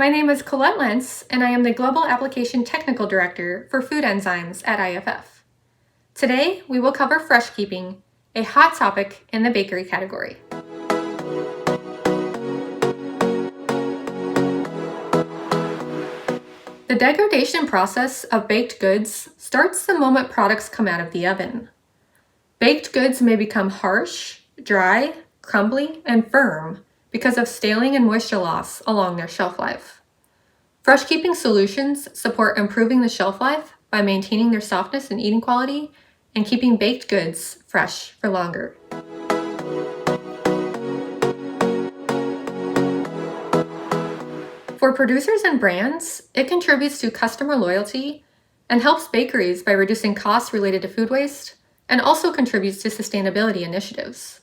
My name is Colette Lentz, and I am the Global Application Technical Director for Food Enzymes at IFF. Today, we will cover fresh keeping, a hot topic in the bakery category. The degradation process of baked goods starts the moment products come out of the oven. Baked goods may become harsh, dry, crumbly, and firm because of staling and moisture loss along their shelf life. Fresh keeping solutions support improving the shelf life by maintaining their softness and eating quality and keeping baked goods fresh for longer. For producers and brands, it contributes to customer loyalty and helps bakeries by reducing costs related to food waste, and also contributes to sustainability initiatives.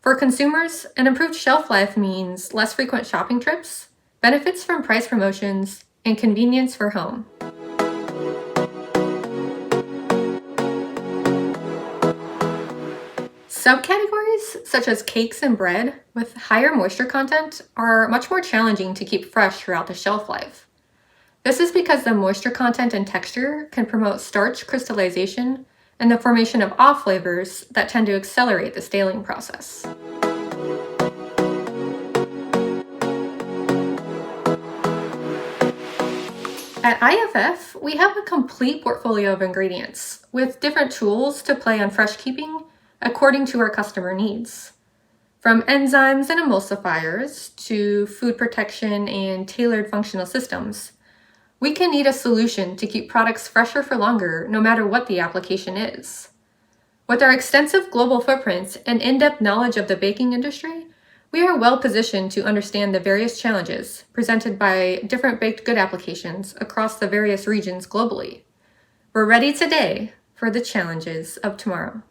For consumers, an improved shelf life means less frequent shopping trips, benefits from price promotions, and convenience for home. Subcategories such as cakes and bread with higher moisture content are much more challenging to keep fresh throughout the shelf life. This is because the moisture content and texture can promote starch crystallization and the formation of off flavors that tend to accelerate the staling process. At IFF, we have a complete portfolio of ingredients with different tools to play on fresh keeping according to our customer needs. From enzymes and emulsifiers to food protection and tailored functional systems, we can need a solution to keep products fresher for longer no matter what the application is. With our extensive global footprint and in-depth knowledge of the baking industry, we are well positioned to understand the various challenges presented by different baked good applications across the various regions globally. We're ready today for the challenges of tomorrow.